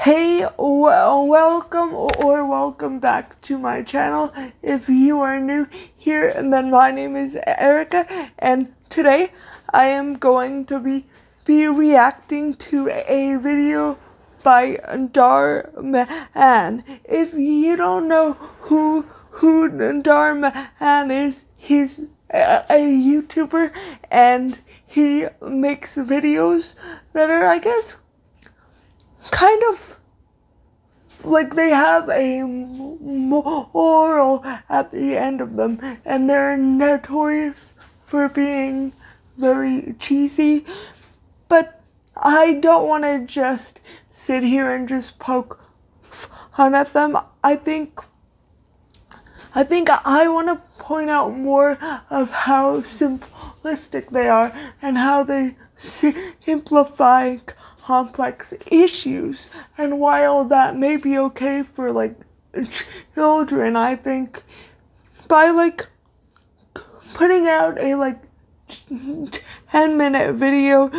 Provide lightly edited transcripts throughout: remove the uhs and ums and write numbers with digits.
Hey, welcome back to my channel. If you are new here, then my name is Erica, and today I am going to be reacting to a video by Dhar Mann. If you don't know who Dhar Mann is, he's a YouTuber, and he makes videos that are, I guess, kind of like they have a moral at the end of them, and they're notorious for being very cheesy. But I don't want to just sit here and just poke fun at them. I think I want to point out more of how simplistic they are and how they simplify complex issues. And while that may be okay for like children, I think by putting out a 10-minute video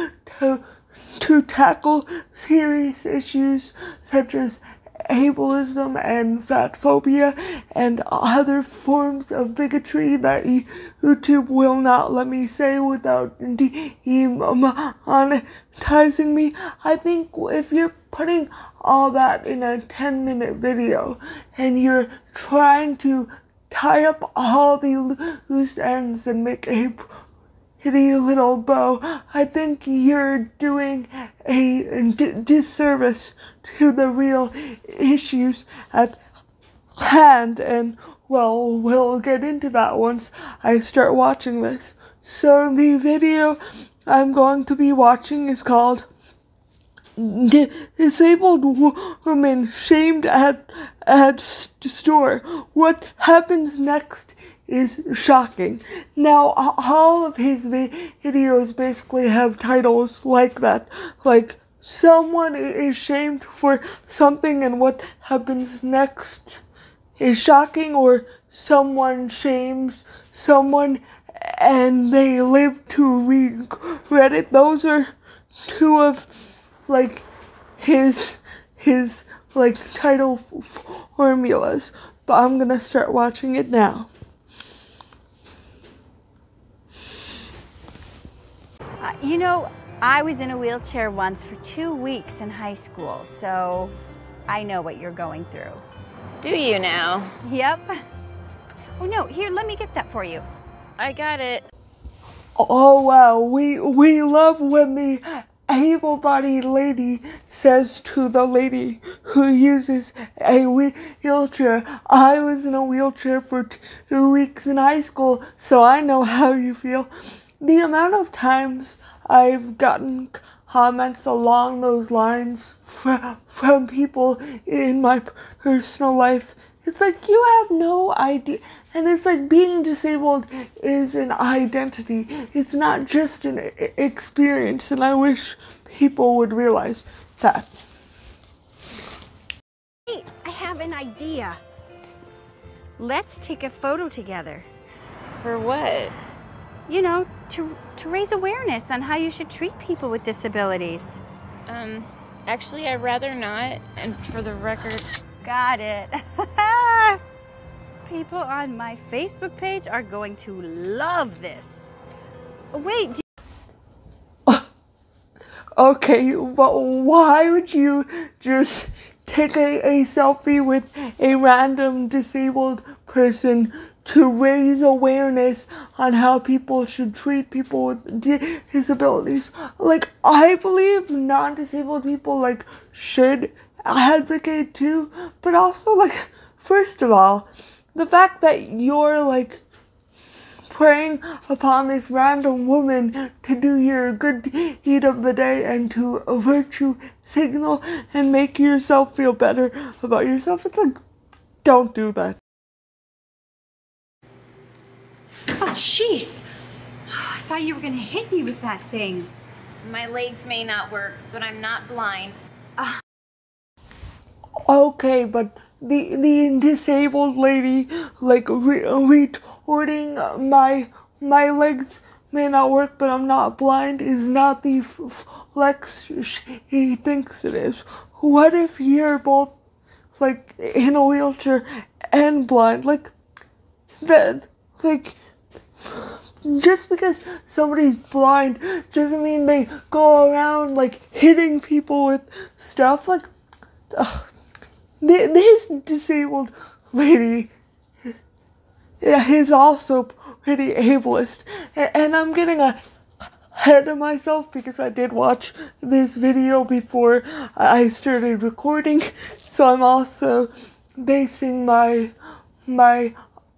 to tackle serious issues such as ableism and fat phobia and other forms of bigotry that YouTube will not let me say without demonetizing me. I think if you're putting all that in a 10-minute video and you're trying to tie up all the loose ends and make a pretty little bow, I think you're doing a disservice to the real issues at hand. And well, we'll get into that once I start watching this. So the video I'm going to be watching is called Disabled Woman Shamed at Store. What happens next is shocking. Now, all of his videos basically have titles like that, like someone is shamed for something and what happens next is shocking, or someone shames someone and they live to regret it. Those are two of his title formulas, but I'm gonna start watching it now. You know, I was in a wheelchair once for 2 weeks in high school, so I know what you're going through. Do you now? Yep. Oh no, here, let me get that for you. I got it. Oh wow, we love when the able-bodied lady says to the lady who uses a wheelchair, I was in a wheelchair for 2 weeks in high school, so I know how you feel. The amount of times I've gotten comments along those lines from people in my personal life, it's like, you have no idea. And it's like, being disabled is an identity. It's not just an experience, and I wish people would realize that. Hey, I have an idea. Let's take a photo together. For what? You know, to raise awareness on how you should treat people with disabilities. Actually, I'd rather not, and for the record... Got it. People on my Facebook page are going to love this. Wait. Okay, but why would you just take a selfie with a random disabled person to raise awareness on how people should treat people with disabilities? Like, I believe non-disabled people should advocate too, but also first of all, the fact that you're preying upon this random woman to do your good deed of the day and to virtue signal and make yourself feel better about yourself, it's like, don't do that. Oh, jeez. I thought you were going to hit me with that thing. My legs may not work, but I'm not blind. Okay, but the disabled lady retorting my legs may not work, but I'm not blind is not the flex she thinks it is. what if you're both, like, in a wheelchair and blind? Like, that, like, just because somebody's blind doesn't mean they go around, like, hitting people with stuff. Like, this disabled lady is also pretty ableist. And I'm getting ahead of myself because I did watch this video before I started recording. So I'm also basing my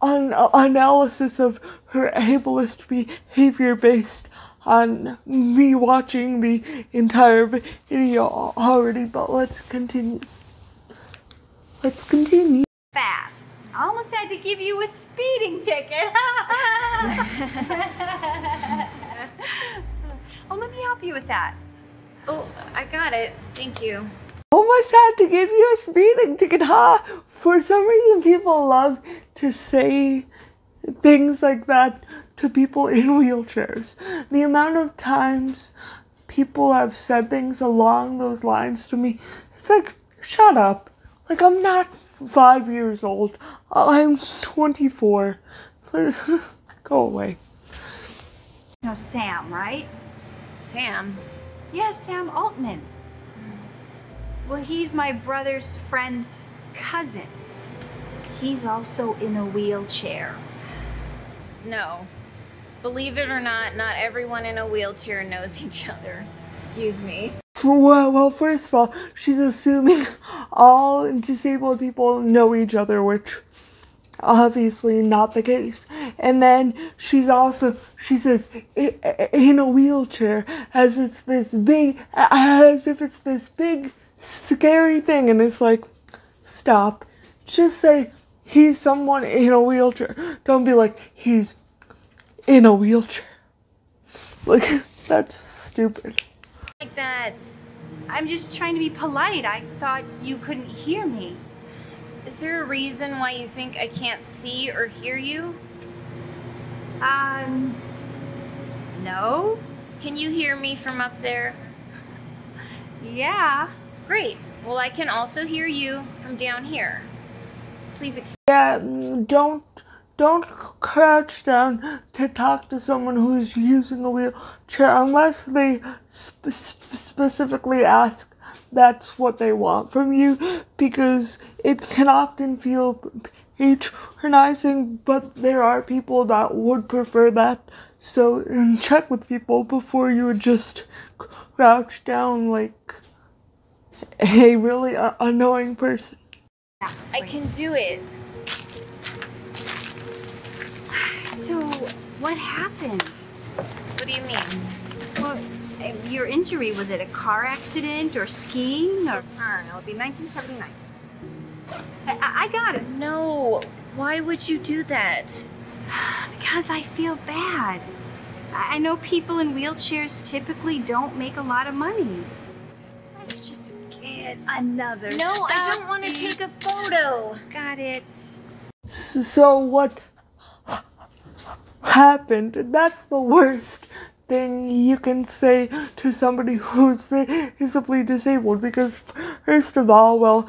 analysis of her ableist behavior based on me watching the entire video already. But let's continue. Fast. I almost had to give you a speeding ticket. Oh, let me help you with that. Oh, I got it. Thank you. Almost had to give you a speeding ticket, huh? For some reason, people love to say things like that to people in wheelchairs. The amount of times people have said things along those lines to me, it's like, shut up. Like, I'm not 5 years old. I'm 24. Go away. No, Sam, right? Sam? Yes, Sam Altman. Well, he's my brother's friend's cousin. He's also in a wheelchair. No. Believe it or not everyone in a wheelchair knows each other. Excuse me. Well, first of all, she's assuming all disabled people know each other, which obviously not the case. And then she says in a wheelchair as if it's this big scary thing, and it's like, stop. Just say he's someone in a wheelchair. Don't be like, he's in a wheelchair. Like, that's stupid. Like that. I'm just trying to be polite. I thought you couldn't hear me. Is there a reason why you think I can't see or hear you? No? Can you hear me from up there? Yeah. Great. Well, I can also hear you from down here. Please explain. Yeah, don't crouch down to talk to someone who's using a wheelchair unless they specifically ask that's what they want from you, because it can often feel patronizing, but there are people that would prefer that. So check with people before you would just crouch down like a really annoying person. I can do it. So, what happened? What do you mean? Well, your injury, was it a car accident or skiing or? It'll be 1979. I got it. No. Why would you do that? Because I feel bad. I know people in wheelchairs typically don't make a lot of money. Let's just get another. No, I don't want to take a photo. Got it. So what happened? That's the worst thing you can say to somebody who's visibly disabled, because first of all, well,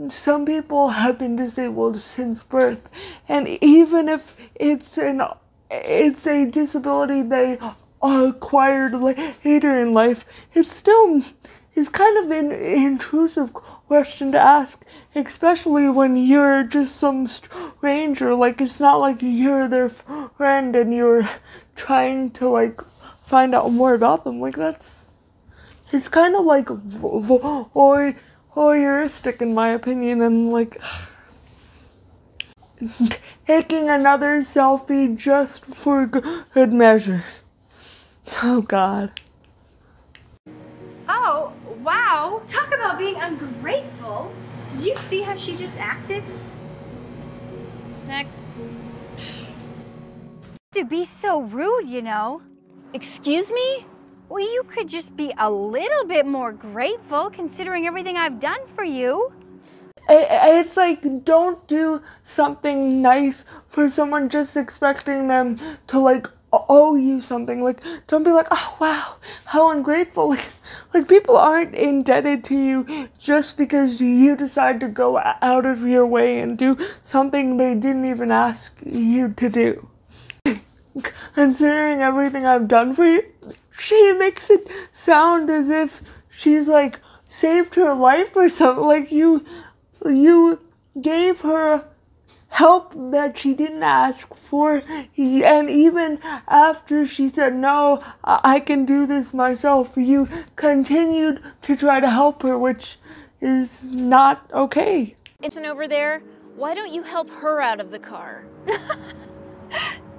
some people have been disabled since birth, and even if it's a disability they acquired later in life, it still is kind of an intrusive question to ask, especially when you're just some stranger. Like, it's not like you're their friend and you're trying to, like, find out more about them. Like, it's kind of like voyeuristic in my opinion, and like taking another selfie just for good measure. Oh God. Oh, wow. Talk about being ungrateful. Did you see how she just acted? Next. To be so rude, you know. Excuse me? Well, you could just be a little bit more grateful considering everything I've done for you. It's like, don't do something nice for someone just expecting them to, like, owe you something. Like, don't be like, oh wow, how ungrateful. Like people aren't indebted to you just because you decide to go out of your way and do something they didn't even ask you to do. Considering everything I've done for you, she makes it sound as if she's like saved her life or something. Like you gave her help that she didn't ask for, and even after she said, no, I can do this myself, you continued to try to help her, which is not okay. It's over there. Why don't you help her out of the car?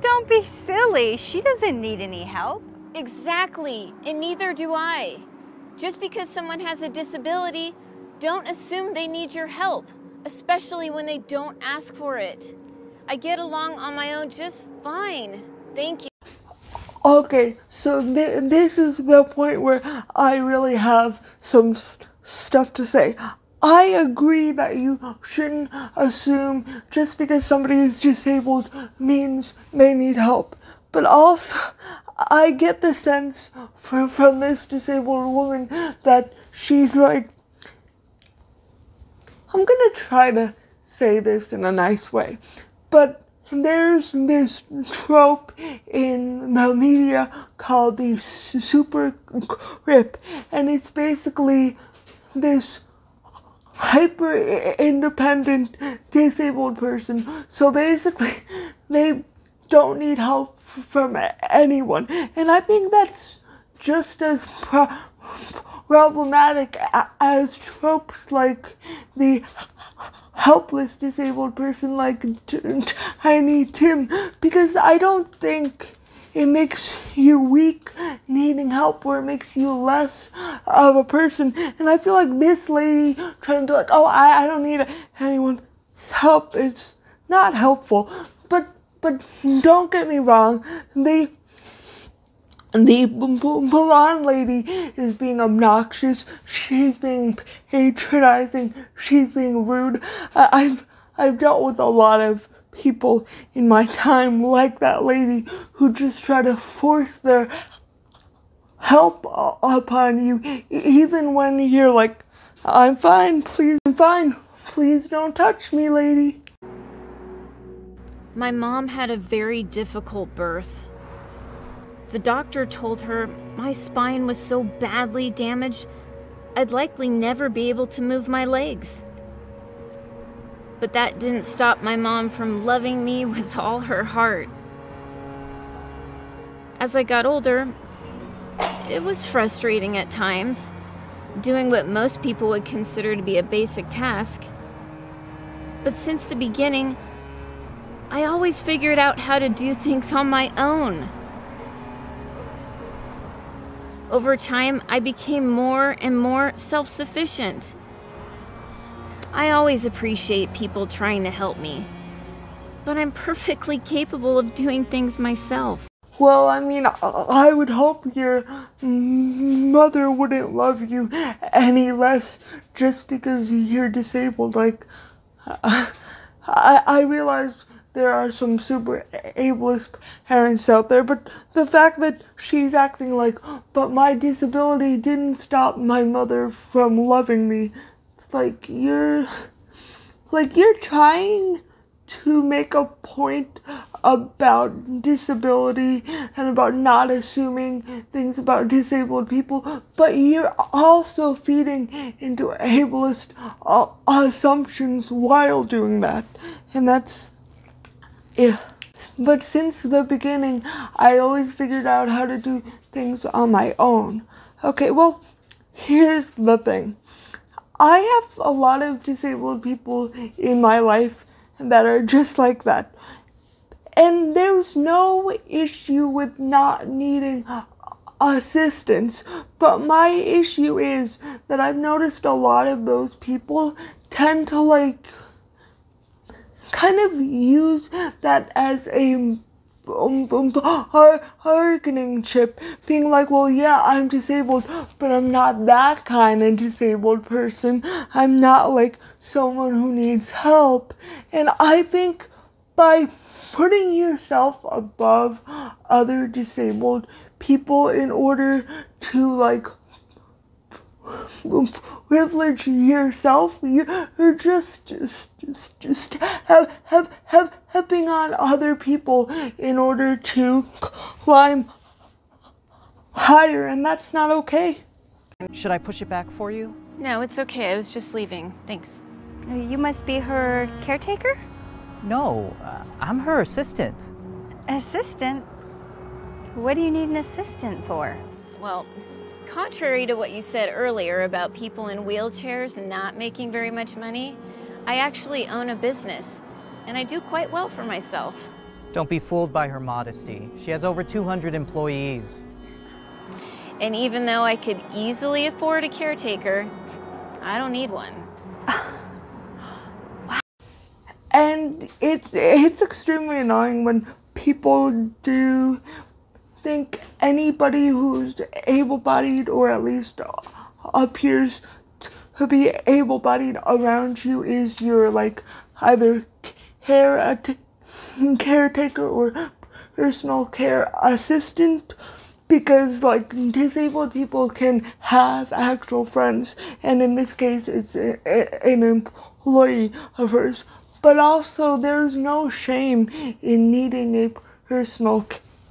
Don't be silly. She doesn't need any help. Exactly, and neither do I. Just because someone has a disability, don't assume they need your help, especially when they don't ask for it. I get along on my own just fine. Thank you. Okay, so this is the point where I really have some stuff to say. I agree that you shouldn't assume just because somebody is disabled means they need help. But also, I get the sense from this disabled woman that she's like, I'm gonna try to say this in a nice way, but there's this trope in the media called the super grip, and it's basically this hyper independent disabled person. So basically, they don't need help from anyone, and I think that's just as problematic as tropes like the helpless disabled person like Tiny Tim, because I don't think it makes you weak needing help, or it makes you less of a person. And I feel like this lady trying to be like, oh, I don't need anyone's help, it's not helpful. But don't get me wrong, the blonde lady is being obnoxious, she's being patronizing, she's being rude. I've dealt with a lot of people in my time like that lady who just try to force their help upon you, even when you're like, I'm fine, please don't touch me, lady. My mom had a very difficult birth. The doctor told her my spine was so badly damaged, I'd likely never be able to move my legs. But that didn't stop my mom from loving me with all her heart. As I got older, it was frustrating at times, doing what most people would consider to be a basic task. But since the beginning, I always figured out how to do things on my own. Over time, I became more and more self-sufficient. I always appreciate people trying to help me, but I'm perfectly capable of doing things myself. Well, I mean, I would hope your mother wouldn't love you any less just because you're disabled. Like, I realize there are some super ableist parents out there, but the fact that she's acting like, but my disability didn't stop my mother from loving me, it's like you're trying to make a point about disability and about not assuming things about disabled people, but you're also feeding into ableist assumptions while doing that, and that's yeah. But since the beginning, I always figured out how to do things on my own. Okay, well, here's the thing. I have a lot of disabled people in my life that are just like that. And there's no issue with not needing assistance. But my issue is that I've noticed a lot of those people tend to like kind of use that as a bargaining chip, being like, well, yeah, I'm disabled, but I'm not that kind of disabled person. I'm not like someone who needs help. And I think by putting yourself above other disabled people in order to like privilege yourself. You're just helping on other people in order to climb higher, and that's not okay. Should I push it back for you? No, it's okay. I was just leaving. Thanks. You must be her caretaker? No, I'm her assistant. Assistant? What do you need an assistant for? Well, contrary to what you said earlier about people in wheelchairs not making very much money, I actually own a business, and I do quite well for myself. Don't be fooled by her modesty. She has over 200 employees. And even though I could easily afford a caretaker, I don't need one. And it's extremely annoying when people do think anybody who's able-bodied or at least appears to be able-bodied around you is your like either caretaker or personal care assistant, because like disabled people can have actual friends, and in this case it's an employee of hers. But also there's no shame in needing a personal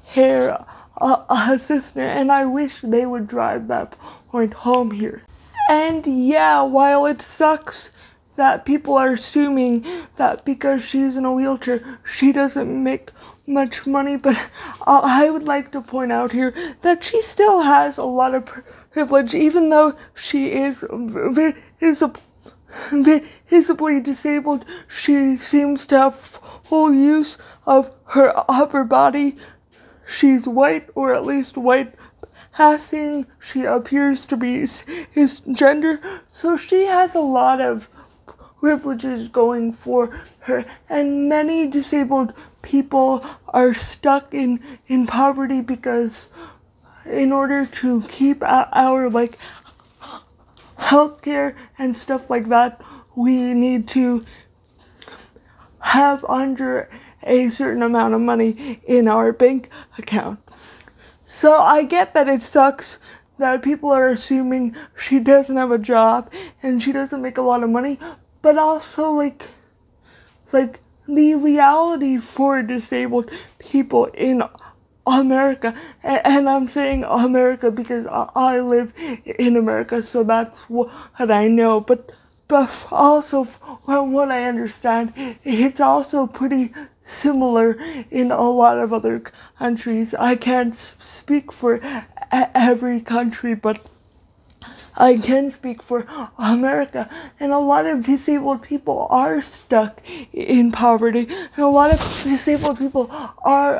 care assistant, and I wish they would drive that point home here. And yeah, while it sucks that people are assuming that because she's in a wheelchair she doesn't make much money, but I would like to point out here that she still has a lot of privilege, even though she is visibly disabled. She seems to have full use of her upper body. She's white, or at least white passing. She appears to be his gender, so she has a lot of privileges going for her, and many disabled people are stuck in poverty because in order to keep our like healthcare and stuff like that, we need to have under a certain amount of money in our bank account. So I get that it sucks that people are assuming she doesn't have a job and she doesn't make a lot of money, but also like the reality for disabled people in America, and I'm saying America because I live in America, so that's what I know, but also from what I understand, it's also pretty similar in a lot of other countries. I can't speak for every country, but I can speak for America, and a lot of disabled people are stuck in poverty, and a lot of disabled people are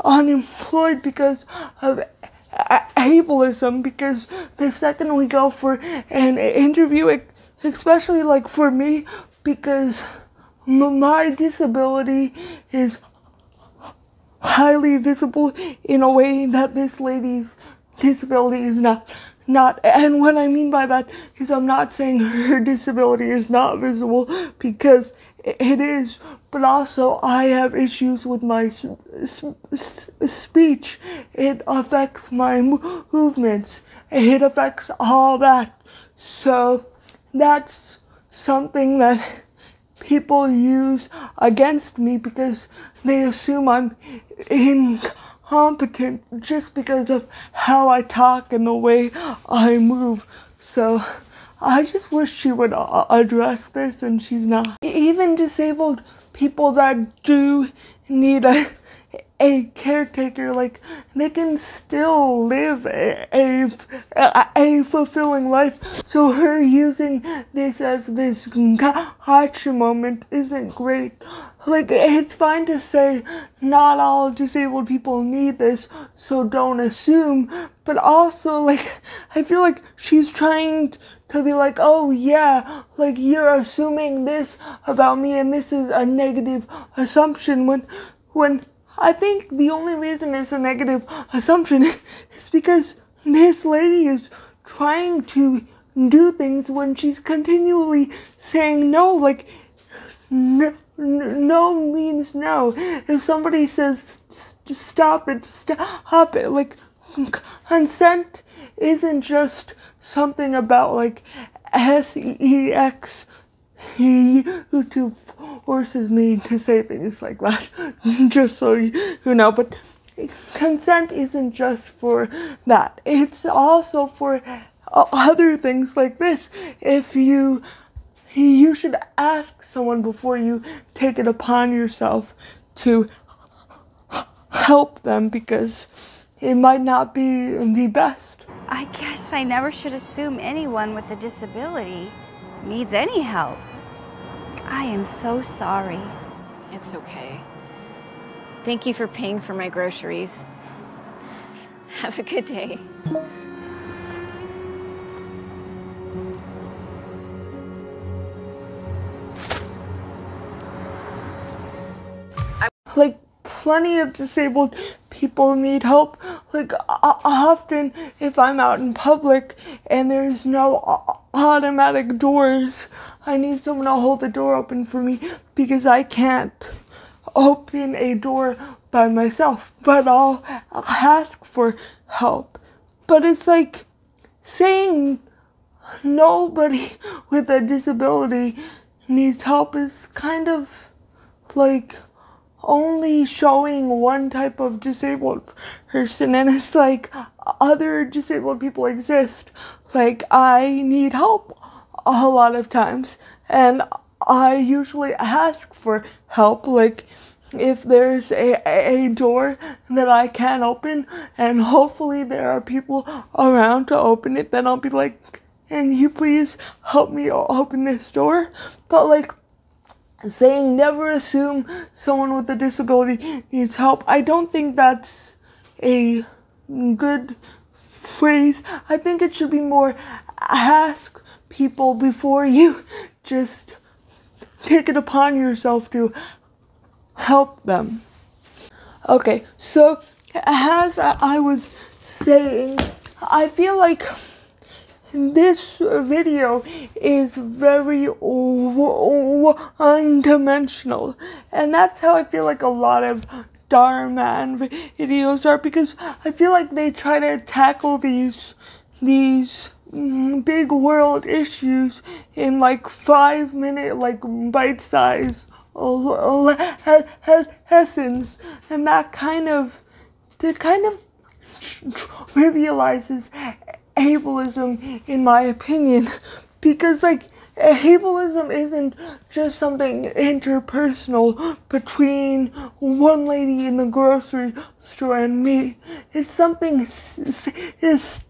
unemployed because of ableism, because the second we go for an interview, especially like for me, because my disability is highly visible in a way that this lady's disability is not. And what I mean by that is I'm not saying her disability is not visible, because it is, but also I have issues with my speech. It affects my movements. It affects all that. So that's something that people use against me because they assume I'm incompetent just because of how I talk and the way I move. So I just wish she would address this, and she's not. Even disabled people that do need a caretaker, like, they can still live a fulfilling life. So her using this as this gotcha moment isn't great. Like, it's fine to say not all disabled people need this, so don't assume, but also, like, I feel like she's trying to be like, oh yeah, like, you're assuming this about me and this is a negative assumption, when I think the only reason it's a negative assumption is because this lady is trying to do things when she's continually saying no, like, no means no. If somebody says stop it, stop it. Like, consent isn't just something about like sex. YouTube forces me to say things like that, just so you know. But consent isn't just for that. It's also for other things like this. If you should ask someone before you take it upon yourself to help them, because it might not be the best. I guess I never should assume anyone with a disability needs any help. I am so sorry. It's okay. Thank you for paying for my groceries. Have a good day. Like, plenty of disabled people need help. Like, often if I'm out in public and there's no automatic doors, I need someone to hold the door open for me because I can't open a door by myself. But I'll ask for help. But it's like saying nobody with a disability needs help is kind of like only showing one type of disabled person, and it's like other disabled people exist. Like, I need help a lot of times, and I usually ask for help. Like, if there's a door that I can't open, and hopefully there are people around to open it, then I'll be like, can you please help me open this door? But like, saying never assume someone with a disability needs help, I don't think that's a good phrase. I think it should be more ask people before you just take it upon yourself to help them. Okay, so as I was saying, I feel like this video is very one-dimensional, and that's how I feel like a lot of Dhar Mann videos are, because I feel like they try to tackle these big world issues in like 5-minute, like bite-size lessons, and that kind of trivializes ableism, in my opinion, because like ableism isn't just something interpersonal between one lady in the grocery store and me. It's something systemic,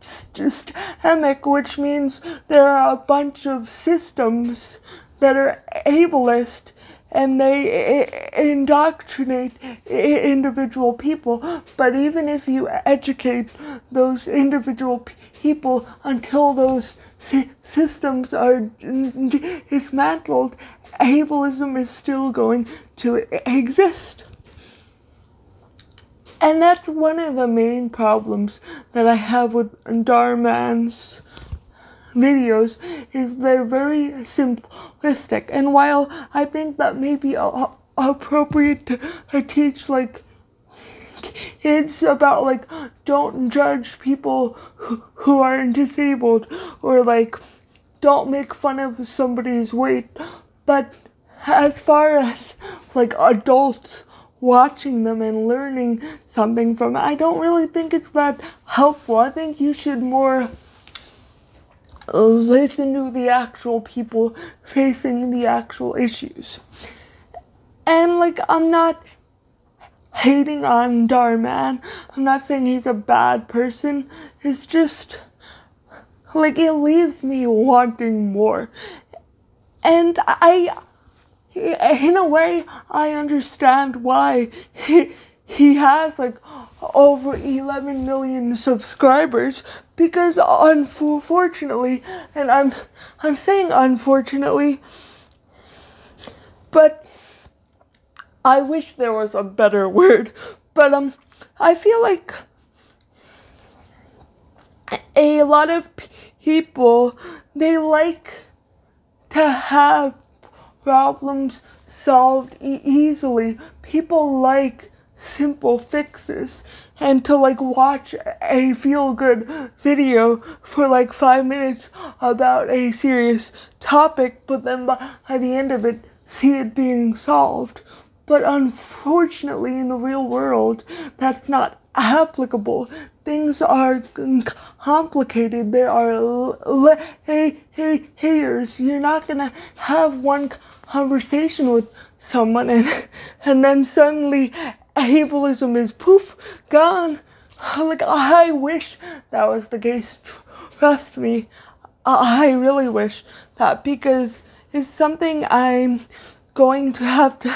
which means there are a bunch of systems that are ableist, and they indoctrinate individual people. But even if you educate those individual people until those systems are dismantled, ableism is still going to exist. And that's one of the main problems that I have with Dhar Mann's videos, is they're very simplistic. And while I think that may be appropriate to teach like kids about like don't judge people who are disabled, or like don't make fun of somebody's weight, but as far as like adults watching them and learning something from it, I don't really think it's that helpful. I think you should more listen to the actual people facing the actual issues. And like, I'm not hating on Dhar Mann. I'm not saying he's a bad person. It's just like, it leaves me wanting more. And in a way, I understand why he has like over 11 million subscribers, because unfortunately, and I'm saying unfortunately, but I wish there was a better word, but I feel like a lot of people, they like to have problems solved easily. People like simple fixes, and to like watch a feel-good video for like 5 minutes about a serious topic, but then by the end of it, see it being solved. But unfortunately, in the real world, that's not applicable. Things are complicated. There are layers. You're not gonna have one conversation with someone and then suddenly ableism is poof, gone. Like, I wish that was the case. Trust me, I really wish that, because it's something I'm going to have to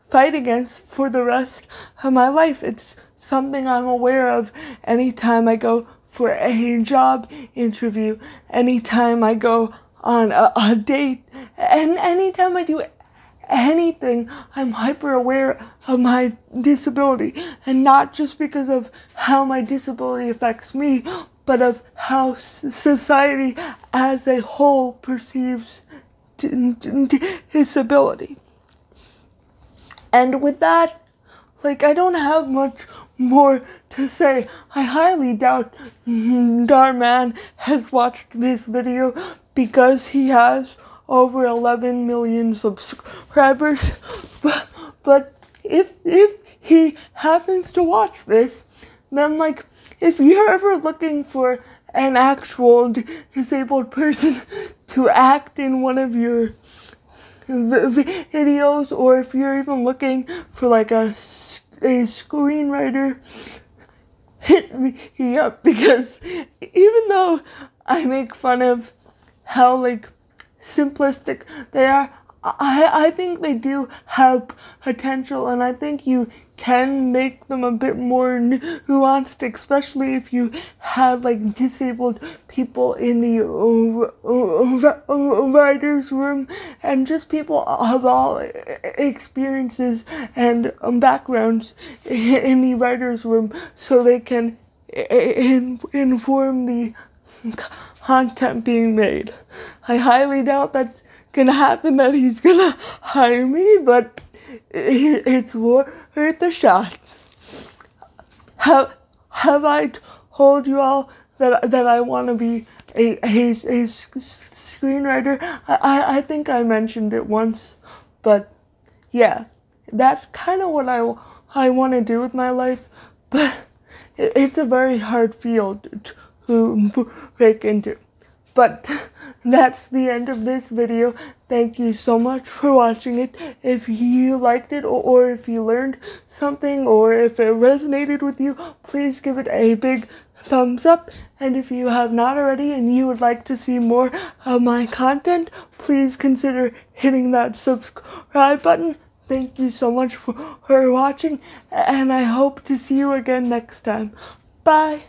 fight against for the rest of my life. It's something I'm aware of anytime I go for a job interview, anytime I go on a date, and anytime I do anything. I'm hyper aware of my disability, and not just because of how my disability affects me, but of how society as a whole perceives disability. And with that, like, I don't have much more to say. I highly doubt Dhar Mann has watched this video, because he has over 11 million subscribers. But if he happens to watch this, then, like, if you're ever looking for an actual disabled person to act in one of your videos, or if you're even looking for like a screenwriter, hit me up, because even though I make fun of how like simplistic they are, I think they do have potential, and I think you can make them a bit more nuanced, especially if you have like disabled people in the writer's room, and just people of all experiences and backgrounds in the writer's room, so they can inform the content being made. I highly doubt that's gonna happen, that he's gonna hire me, but it's worth a shot. Have I told you all that I want to be a screenwriter? I think I mentioned it once, but yeah, that's kind of what I want to do with my life, but it's a very hard field to break into. But that's the end of this video. Thank you so much for watching it. If you liked it, or if you learned something, or if it resonated with you, please give it a big thumbs up. And if you have not already and you would like to see more of my content, please consider hitting that subscribe button. Thank you so much for watching, and I hope to see you again next time. Bye.